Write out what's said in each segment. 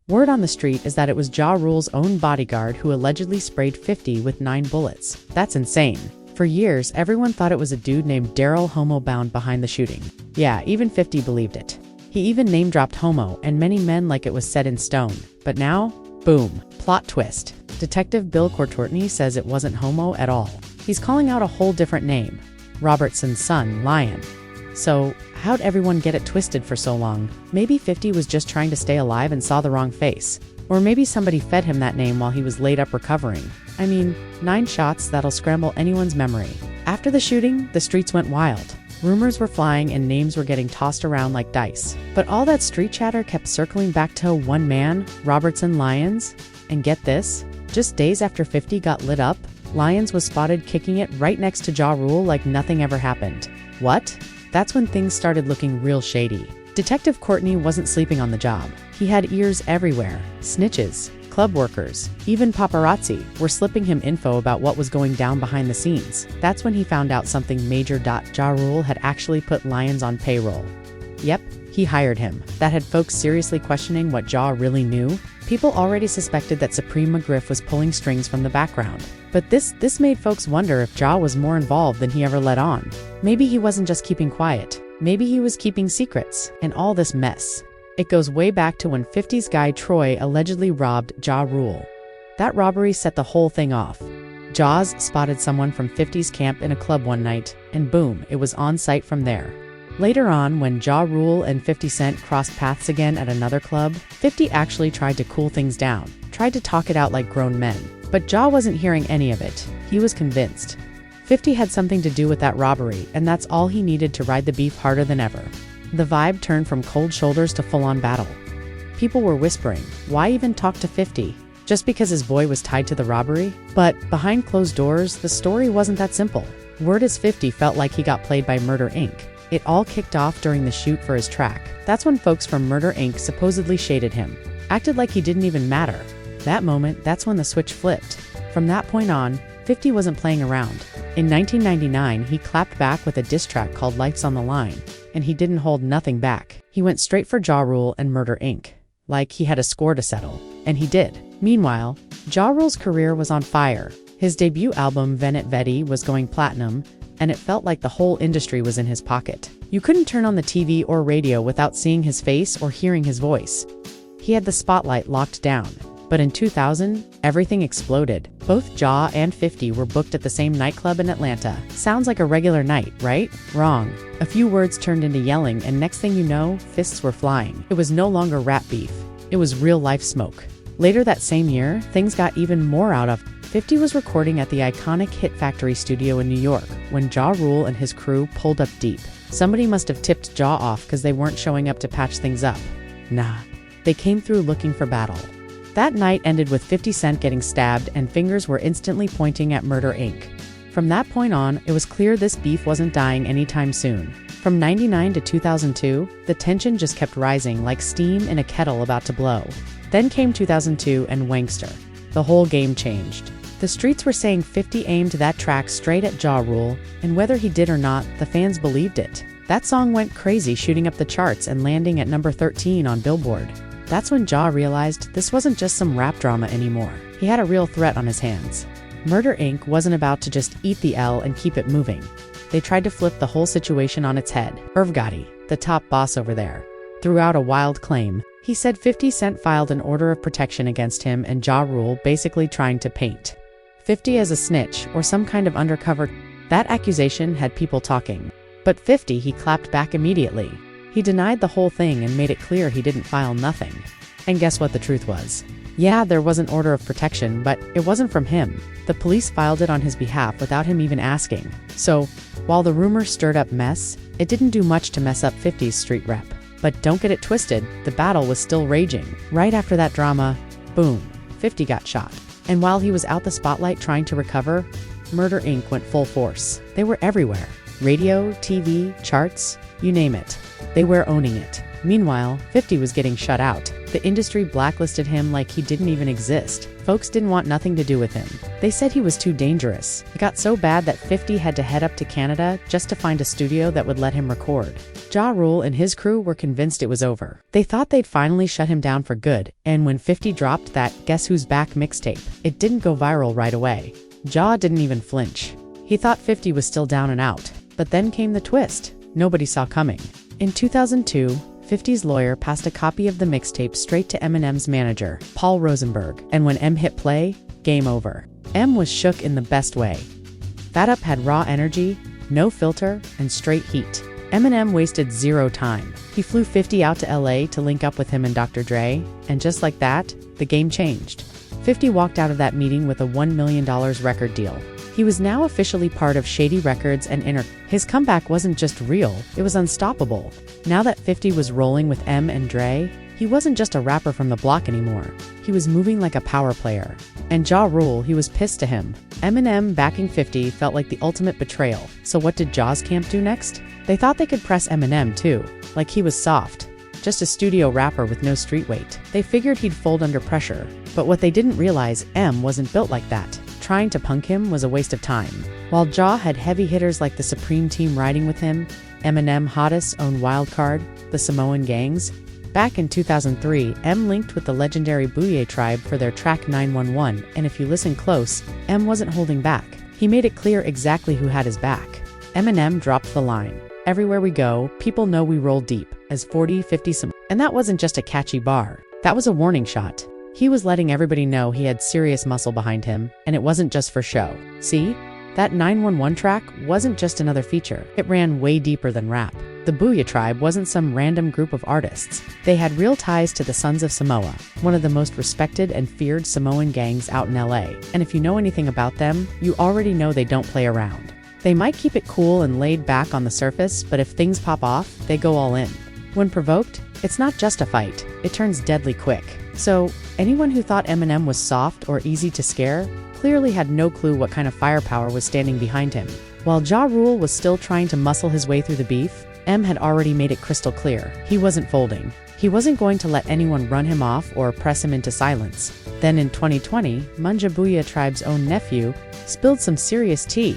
Word on the street is that it was Ja Rule's own bodyguard who allegedly sprayed 50 with 9 bullets. That's insane. For years, everyone thought it was a dude named Daryl Homo Bound behind the shooting. Yeah, even 50 believed it. He even name-dropped Homo and many men like it was set in stone. But now, boom, plot twist. Detective Bill Cortortney says it wasn't Homo at all. He's calling out a whole different name, Robertson's son, Lion. So, how'd everyone get it twisted for so long? Maybe 50 was just trying to stay alive and saw the wrong face. Or maybe somebody fed him that name while he was laid up recovering. I mean, 9 shots that'll scramble anyone's memory. After the shooting, the streets went wild. Rumors were flying and names were getting tossed around like dice. But all that street chatter kept circling back to one man, Robertson Lyons. And get this, just days after 50 got lit up, Lyons was spotted kicking it right next to Ja Rule like nothing ever happened. What? That's when things started looking real shady. Detective Courtney wasn't sleeping on the job. He had ears everywhere. Snitches, club workers, even paparazzi were slipping him info about what was going down behind the scenes. That's when he found out something major. Ja Rule had actually put Lyons on payroll. Yep, he hired him. That had folks seriously questioning what Ja really knew. People already suspected that Supreme McGriff was pulling strings from the background. But this made folks wonder if Ja was more involved than he ever let on. Maybe he wasn't just keeping quiet. Maybe he was keeping secrets. And all this mess, it goes way back to when 50's guy Troy allegedly robbed Ja Rule. That robbery set the whole thing off. Jaws spotted someone from 50's camp in a club one night, and boom, it was on site from there. Later on, when Ja Rule and 50 Cent crossed paths again at another club, 50 actually tried to cool things down, tried to talk it out like grown men. But Ja wasn't hearing any of it. He was convinced 50 had something to do with that robbery, and that's all he needed to ride the beef harder than ever. The vibe turned from cold shoulders to full-on battle. People were whispering, why even talk to 50? Just because his boy was tied to the robbery? But behind closed doors, the story wasn't that simple. Word is 50 felt like he got played by Murder Inc. It all kicked off during the shoot for his track. That's when folks from Murder Inc. supposedly shaded him, acted like he didn't even matter. That moment, that's when the switch flipped. From that point on, 50 wasn't playing around. In 1999, he clapped back with a diss track called Life's on the Line, and he didn't hold nothing back. He went straight for Ja Rule and Murder Inc. Like he had a score to settle. And he did. Meanwhile, Ja Rule's career was on fire. His debut album, Venet Veti, was going platinum, and it felt like the whole industry was in his pocket. You couldn't turn on the TV or radio without seeing his face or hearing his voice. He had the spotlight locked down. But in 2000, everything exploded. Both Ja and 50 were booked at the same nightclub in Atlanta. Sounds like a regular night, right? Wrong. A few words turned into yelling, and next thing you know, fists were flying. It was no longer rap beef. It was real-life smoke. Later that same year, things got even more out of. 50 was recording at the iconic Hit Factory studio in New York when Ja Rule and his crew pulled up deep. Somebody must have tipped Ja off because they weren't showing up to patch things up. Nah, they came through looking for battle. That night ended with 50 Cent getting stabbed and fingers were instantly pointing at Murder Inc. From that point on, it was clear this beef wasn't dying anytime soon. From 99 to 2002, the tension just kept rising like steam in a kettle about to blow. Then came 2002 and Wangster. The whole game changed. The streets were saying 50 aimed that track straight at Ja Rule, and whether he did or not, the fans believed it. That song went crazy, shooting up the charts and landing at number 13 on Billboard. That's when Ja realized this wasn't just some rap drama anymore. He had a real threat on his hands. Murder Inc. wasn't about to just eat the L and keep it moving. They tried to flip the whole situation on its head. Irv Gotti, the top boss over there, threw out a wild claim. He said 50 Cent filed an order of protection against him and Ja Rule, basically trying to paint 50 as a snitch or some kind of undercover. That accusation had people talking. But 50, he clapped back immediately. He denied the whole thing and made it clear he didn't file nothing. And guess what the truth was? Yeah, there was an order of protection, but it wasn't from him. The police filed it on his behalf without him even asking. So, while the rumor stirred up mess, it didn't do much to mess up 50's street rep. But don't get it twisted, the battle was still raging. Right after that drama, boom, 50 got shot. And while he was out the spotlight trying to recover, Murder Inc. went full force. They were everywhere. Radio, TV, charts, you name it. They were owning it. Meanwhile, 50 was getting shut out. The industry blacklisted him like he didn't even exist. Folks didn't want nothing to do with him. They said he was too dangerous. It got so bad that 50 had to head up to Canada just to find a studio that would let him record. Ja Rule and his crew were convinced it was over. They thought they'd finally shut him down for good, and when 50 dropped that Guess Who's Back mixtape, it didn't go viral right away. Ja didn't even flinch. He thought 50 was still down and out. But then came the twist nobody saw coming. In 2002, 50's lawyer passed a copy of the mixtape straight to Eminem's manager, Paul Rosenberg, and when M hit play, game over. M was shook in the best way. That Up had raw energy, no filter, and straight heat. Eminem wasted zero time. He flew 50 out to LA to link up with him and Dr. Dre, and just like that, the game changed. 50 walked out of that meeting with a $1 million record deal. He was now officially part of Shady Records and His comeback wasn't just real, it was unstoppable. Now that 50 was rolling with M and Dre, he wasn't just a rapper from the block anymore. He was moving like a power player. And Ja Rule, he was pissed to him. Eminem backing 50 felt like the ultimate betrayal. So what did Ja's camp do next? They thought they could press Eminem too, like he was soft. Just a studio rapper with no street weight. They figured he'd fold under pressure. But what they didn't realize, M wasn't built like that. Trying to punk him was a waste of time. While Ja had heavy hitters like the Supreme team riding with him, Eminem Hottest's own wildcard, the Samoan gangs. Back in 2003, M linked with the legendary Booyah Tribe for their track 911, and if you listen close, M wasn't holding back. He made it clear exactly who had his back. Eminem dropped the line, "Everywhere we go, people know we roll deep," as 40, 50 some. And that wasn't just a catchy bar. That was a warning shot. He was letting everybody know he had serious muscle behind him, and it wasn't just for show. See? That 911 track wasn't just another feature. It ran way deeper than rap. The Booyah Tribe wasn't some random group of artists. They had real ties to the Sons of Samoa, one of the most respected and feared Samoan gangs out in LA. And if you know anything about them, you already know they don't play around. They might keep it cool and laid back on the surface, but if things pop off, they go all in. When provoked, it's not just a fight, it turns deadly quick. So, anyone who thought Eminem was soft or easy to scare clearly had no clue what kind of firepower was standing behind him. While Ja Rule was still trying to muscle his way through the beef, M had already made it crystal clear. He wasn't folding. He wasn't going to let anyone run him off or press him into silence. Then in 2020, Munja Booyah Tribe's own nephew spilled some serious tea.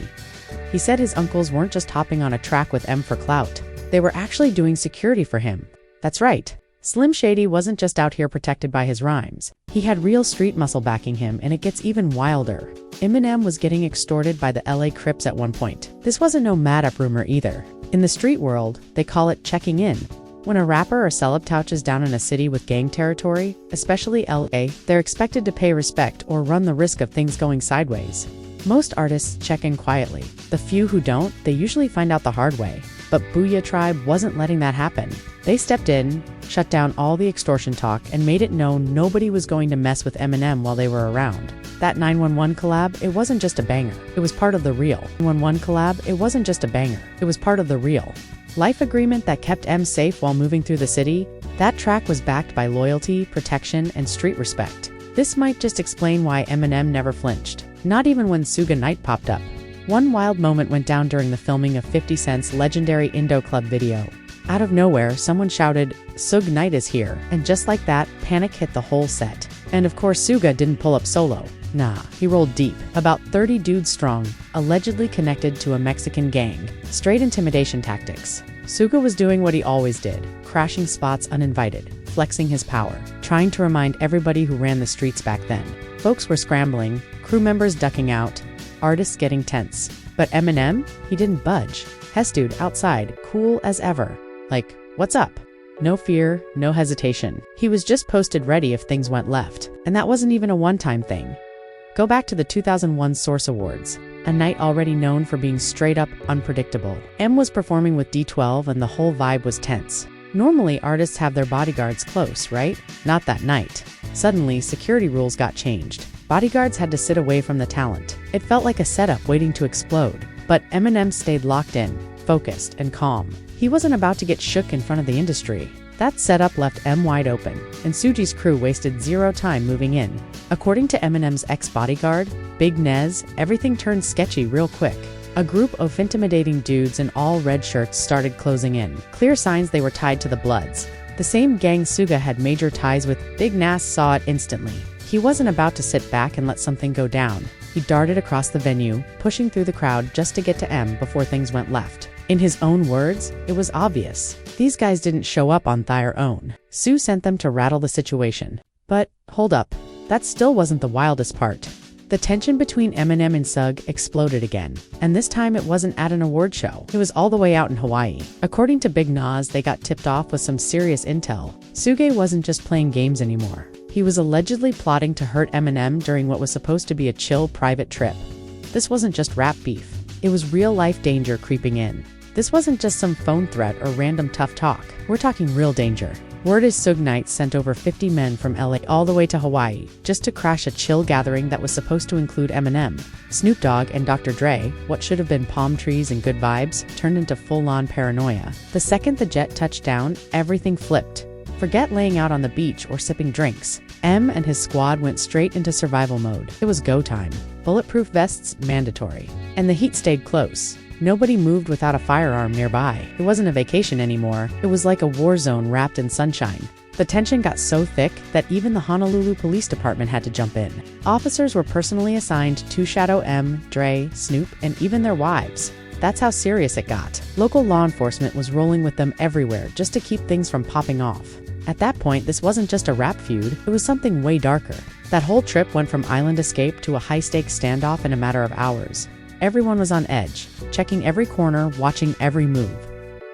He said his uncles weren't just hopping on a track with M for clout. They were actually doing security for him. That's right. Slim Shady wasn't just out here protected by his rhymes. He had real street muscle backing him, and it gets even wilder. Eminem was getting extorted by the LA Crips at one point. This wasn't no mad-up rumor either. In the street world, they call it checking in. When a rapper or celeb touches down in a city with gang territory, especially LA, they're expected to pay respect or run the risk of things going sideways. Most artists check in quietly. The few who don't, they usually find out the hard way. But Booyah Tribe wasn't letting that happen. They stepped in, shut down all the extortion talk, and made it known nobody was going to mess with Eminem while they were around. That 911 collab, it wasn't just a banger. It was part of the real. 911 collab, it wasn't just a banger. It was part of the real. Life agreement that kept M safe while moving through the city, that track was backed by loyalty, protection, and street respect. This might just explain why Eminem never flinched. Not even when Suge Knight popped up. One wild moment went down during the filming of 50 Cent's legendary Indo Club video. Out of nowhere, someone shouted, "Suge Knight is here," and just like that, panic hit the whole set. And of course Suge didn't pull up solo. Nah, he rolled deep, about 30 dudes strong, allegedly connected to a Mexican gang. Straight intimidation tactics. Suge was doing what he always did, crashing spots uninvited, flexing his power, trying to remind everybody who ran the streets back then. Folks were scrambling, crew members ducking out, artists getting tense. But Eminem, he didn't budge. Dude outside, cool as ever. Like, what's up? No fear, no hesitation. He was just posted ready if things went left. And that wasn't even a one-time thing. Go back to the 2001 Source Awards, a night already known for being straight up unpredictable. M was performing with D12 and the whole vibe was tense. Normally, artists have their bodyguards close, right? Not that night. Suddenly, security rules got changed. Bodyguards had to sit away from the talent. It felt like a setup waiting to explode. But Eminem stayed locked in, focused, and calm. He wasn't about to get shook in front of the industry. That setup left M wide open, and Suge's crew wasted zero time moving in. According to Eminem's ex-bodyguard, Big Nez, everything turned sketchy real quick. A group of intimidating dudes in all red shirts started closing in. Clear signs they were tied to the Bloods. The same gang Suga had major ties with. Big Nas saw it instantly. He wasn't about to sit back and let something go down. He darted across the venue, pushing through the crowd just to get to M before things went left. In his own words, it was obvious. These guys didn't show up on their own. Sue sent them to rattle the situation. But, hold up. That still wasn't the wildest part. The tension between Eminem and Suge exploded again. And this time it wasn't at an award show. It was all the way out in Hawaii. According to Big Nas, they got tipped off with some serious intel. Suge wasn't just playing games anymore. He was allegedly plotting to hurt Eminem during what was supposed to be a chill private trip. This wasn't just rap beef. It was real-life danger creeping in. This wasn't just some phone threat or random tough talk. We're talking real danger. Word is Suge Knight sent over 50 men from LA all the way to Hawaii just to crash a chill gathering that was supposed to include Eminem, Snoop Dogg, and Dr. Dre. What should have been palm trees and good vibes turned into full-on paranoia. The second the jet touched down, everything flipped. Forget laying out on the beach or sipping drinks. M and his squad went straight into survival mode. It was go time. Bulletproof vests mandatory. And the heat stayed close. Nobody moved without a firearm nearby. It wasn't a vacation anymore. It was like a war zone wrapped in sunshine. The tension got so thick that even the Honolulu Police Department had to jump in. Officers were personally assigned to shadow M, Dre, Snoop, and even their wives. That's how serious it got. Local law enforcement was rolling with them everywhere just to keep things from popping off. At that point, this wasn't just a rap feud, it was something way darker. That whole trip went from island escape to a high-stakes standoff in a matter of hours. Everyone was on edge, checking every corner, watching every move.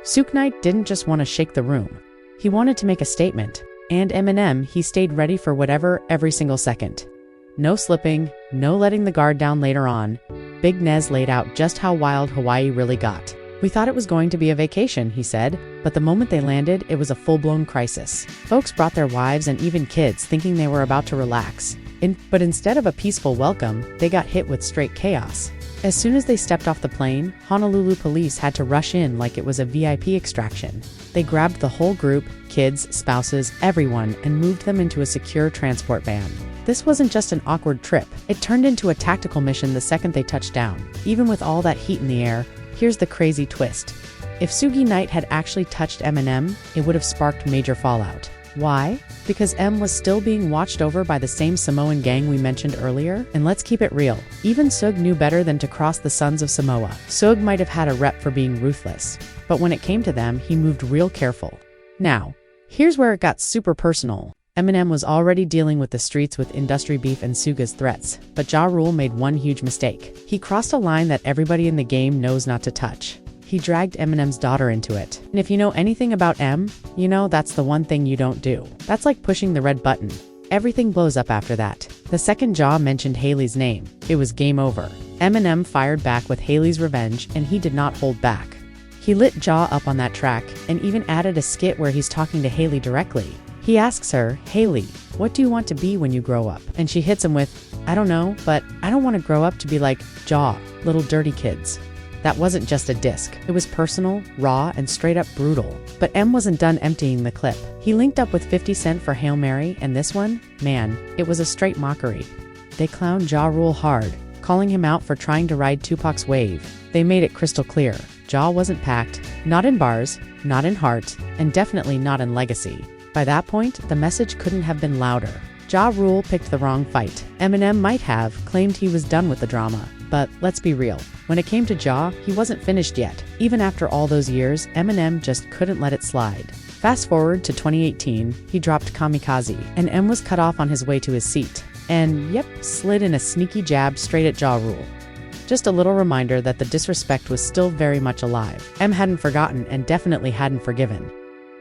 Suge Knight didn't just want to shake the room. He wanted to make a statement. And Eminem, he stayed ready for whatever every single second. No slipping, no letting the guard down later on. Big Nez laid out just how wild Hawaii really got. We thought it was going to be a vacation, he said, but the moment they landed, it was a full-blown crisis. Folks brought their wives and even kids thinking they were about to relax. But instead of a peaceful welcome, they got hit with straight chaos. As soon as they stepped off the plane, Honolulu police had to rush in like it was a VIP extraction. They grabbed the whole group, kids, spouses, everyone, and moved them into a secure transport van. This wasn't just an awkward trip. It turned into a tactical mission the second they touched down. Even with all that heat in the air, here's the crazy twist. If Suge Knight had actually touched Eminem, it would have sparked major fallout. Why? Because M was still being watched over by the same Samoan gang we mentioned earlier. And let's keep it real. Even Suge knew better than to cross the sons of Samoa. Suge might have had a rep for being ruthless, but when it came to them, he moved real careful. Now, here's where it got super personal. Eminem was already dealing with the streets with industry beef and Suge's threats, but Ja Rule made one huge mistake. He crossed a line that everybody in the game knows not to touch. He dragged Eminem's daughter into it. And if you know anything about M, you know that's the one thing you don't do. That's like pushing the red button. Everything blows up after that. The second Ja mentioned Hailey's name, it was game over. Eminem fired back with Hailey's revenge, and he did not hold back. He lit Ja up on that track, and even added a skit where he's talking to Hailey directly. He asks her, "Hailey, what do you want to be when you grow up?" And she hits him with, "I don't know, but I don't want to grow up to be like Ja, little dirty kids." That wasn't just a diss. It was personal, raw, and straight up brutal. But M wasn't done emptying the clip. He linked up with 50 Cent for Hail Mary, and this one, man, it was a straight mockery. They clowned Ja Rule hard, calling him out for trying to ride Tupac's wave. They made it crystal clear. Ja wasn't packed, not in bars, not in heart, and definitely not in legacy. By that point, the message couldn't have been louder. Ja Rule picked the wrong fight. Eminem might have claimed he was done with the drama. But let's be real, when it came to Ja, he wasn't finished yet. Even after all those years, Eminem just couldn't let it slide. Fast forward to 2018, he dropped Kamikaze, and M was cut off on his way to his seat. And yep, slid in a sneaky jab straight at Ja Rule. Just a little reminder that the disrespect was still very much alive. M hadn't forgotten and definitely hadn't forgiven.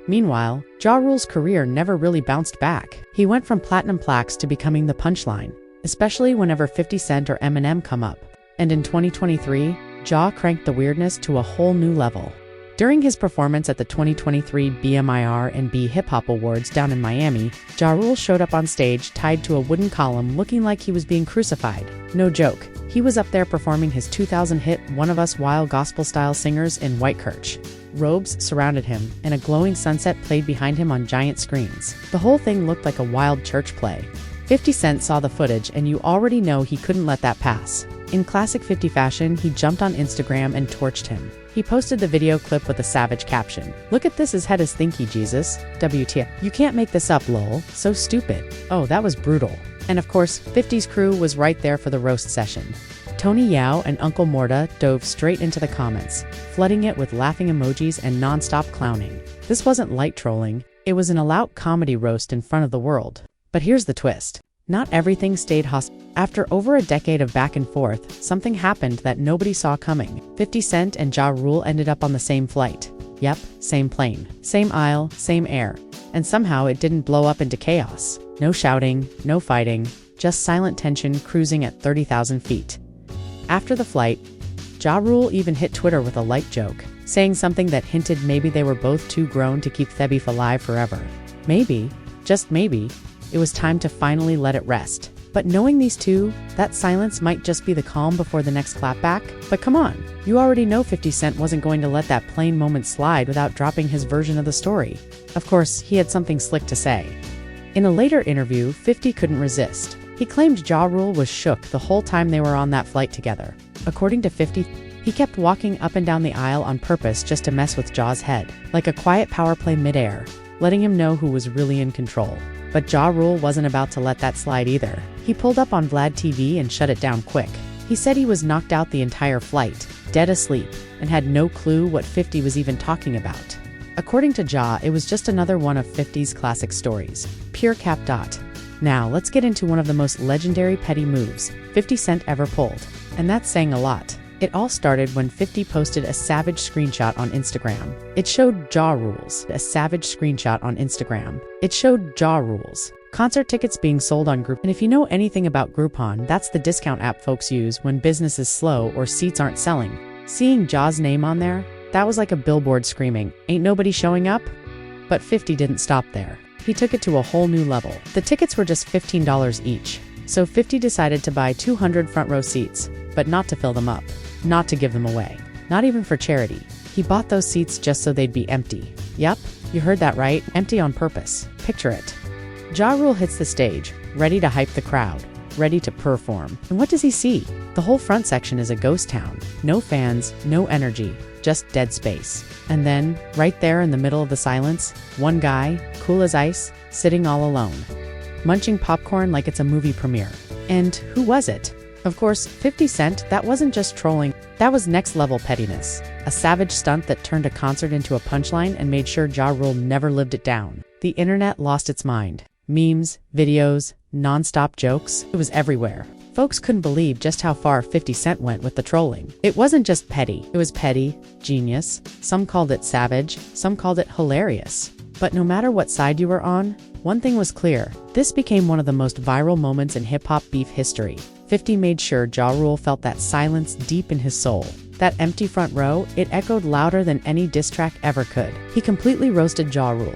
Meanwhile, Ja Rule's career never really bounced back. He went from platinum plaques to becoming the punchline, especially whenever 50 Cent or Eminem come up. And in 2023, Ja cranked the weirdness to a whole new level. During his performance at the 2023 BMIR&B Hip Hop Awards down in Miami, Ja Rule showed up on stage tied to a wooden column looking like he was being crucified. No joke, he was up there performing his 2000 hit One of Us Wild gospel-style singers in white church. Robes surrounded him, and a glowing sunset played behind him on giant screens. The whole thing looked like a wild church play. 50 Cent saw the footage, and you already know he couldn't let that pass. In classic 50 fashion, he jumped on Instagram and torched him. He posted the video clip with a savage caption. "Look at this, his head is thinky, Jesus. WTF. You can't make this up, lol. So stupid." Oh, that was brutal. And of course, 50's crew was right there for the roast session. Tony Yao and Uncle Morta dove straight into the comments, flooding it with laughing emojis and non-stop clowning. This wasn't light trolling, it was an all-out comedy roast in front of the world. But here's the twist. Not everything stayed hostile. After over a decade of back and forth, something happened that nobody saw coming. 50 Cent and Ja Rule ended up on the same flight. Yep, same plane, same aisle, same air. And somehow it didn't blow up into chaos. No shouting, no fighting, just silent tension cruising at 30,000 feet. After the flight, Ja Rule even hit Twitter with a light joke, saying something that hinted maybe they were both too grown to keep the beef alive forever. Maybe, just maybe, it was time to finally let it rest. But knowing these two, that silence might just be the calm before the next clapback. But come on, you already know 50 Cent wasn't going to let that plain moment slide without dropping his version of the story. Of course, he had something slick to say. In a later interview, 50 couldn't resist. He claimed Ja Rule was shook the whole time they were on that flight together. According to 50, he kept walking up and down the aisle on purpose just to mess with Ja's head, like a quiet power play midair, letting him know who was really in control. But Ja Rule wasn't about to let that slide either. He pulled up on Vlad TV and shut it down quick. He said he was knocked out the entire flight, dead asleep, and had no clue what 50 was even talking about. According to Ja, it was just another one of 50's classic stories. Pure cap. Now, let's get into one of the most legendary petty moves 50 Cent ever pulled. And that's saying a lot. It all started when 50 posted a savage screenshot on Instagram. It showed Ja Rule's. A savage screenshot on Instagram. It showed Ja Rule's concert tickets being sold on Groupon. And if you know anything about Groupon, that's the discount app folks use when business is slow or seats aren't selling. Seeing Ja's name on there, that was like a billboard screaming, "Ain't nobody showing up?" But 50 didn't stop there. He took it to a whole new level. The tickets were just $15 each. So 50 decided to buy 200 front row seats, but not to fill them up, not to give them away, not even for charity. He bought those seats just so they'd be empty. Yep, you heard that right, empty on purpose. Picture it. Ja Rule hits the stage, ready to hype the crowd, ready to perform. And what does he see? The whole front section is a ghost town. No fans, no energy, just dead space. And then, right there in the middle of the silence, one guy, cool as ice, sitting all alone, munching popcorn like it's a movie premiere. And who was it? Of course, 50 Cent. That wasn't just trolling, that was next level pettiness. A savage stunt that turned a concert into a punchline and made sure Ja Rule never lived it down. The internet lost its mind. Memes, videos, non-stop jokes, it was everywhere. Folks couldn't believe just how far 50 Cent went with the trolling. It wasn't just petty, it was petty, genius. Some called it savage, some called it hilarious. But no matter what side you were on, one thing was clear. This became one of the most viral moments in hip-hop beef history. 50 made sure Ja Rule felt that silence deep in his soul. That empty front row, it echoed louder than any diss track ever could. He completely roasted Ja Rule.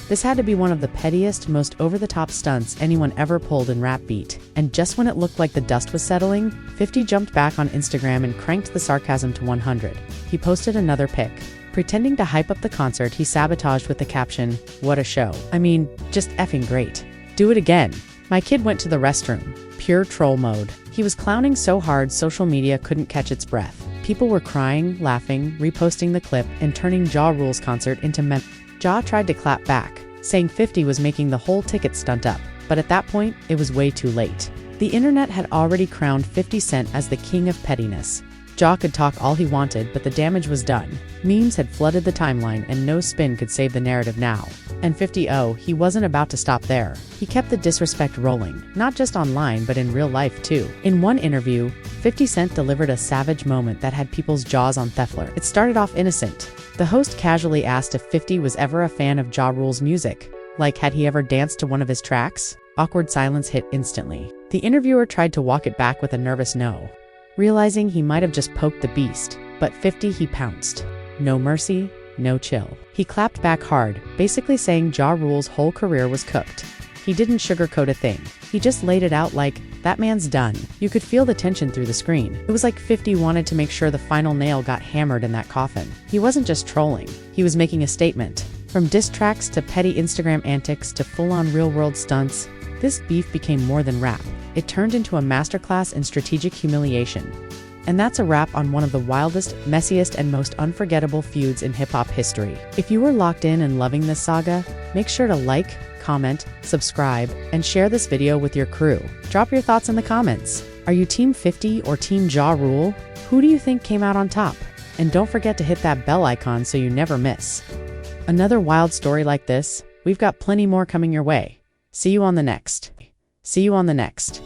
This had to be one of the pettiest, most over-the-top stunts anyone ever pulled in rap beat. And just when it looked like the dust was settling, 50 jumped back on Instagram and cranked the sarcasm to 100. He posted another pic. Pretending to hype up the concert he sabotaged with the caption, "What a show. I mean, just effing great. Do it again. My kid went to the restroom." Pure troll mode. He was clowning so hard social media couldn't catch its breath. People were crying, laughing, reposting the clip, and turning Ja Rule's concert into meme. Ja tried to clap back, saying 50 was making the whole ticket stunt up. But at that point, it was way too late. The internet had already crowned 50 Cent as the king of pettiness. Ja could talk all he wanted, but the damage was done. Memes had flooded the timeline, and no spin could save the narrative now. And 50, he wasn't about to stop there. He kept the disrespect rolling, not just online but in real life too. In one interview, 50 Cent delivered a savage moment that had people's jaws on Theffler. It started off innocent. The host casually asked if 50 was ever a fan of Ja Rule's music. Like, had he ever danced to one of his tracks? Awkward silence hit instantly. The interviewer tried to walk it back with a nervous no, realizing he might have just poked the beast. But 50, he pounced. No mercy, no chill. He clapped back hard, basically saying Ja Rule's whole career was cooked. He didn't sugarcoat a thing. He just laid it out like, that man's done. You could feel the tension through the screen. It was like 50 wanted to make sure the final nail got hammered in that coffin. He wasn't just trolling. He was making a statement. From diss tracks to petty Instagram antics to full-on real-world stunts, this beef became more than rap. It turned into a masterclass in strategic humiliation. And that's a wrap on one of the wildest, messiest, and most unforgettable feuds in hip-hop history. If you were locked in and loving this saga, make sure to like, comment, subscribe, and share this video with your crew. Drop your thoughts in the comments. Are you Team 50 or Team Ja Rule? Who do you think came out on top? And don't forget to hit that bell icon so you never miss another wild story like this. We've got plenty more coming your way. See you on the next.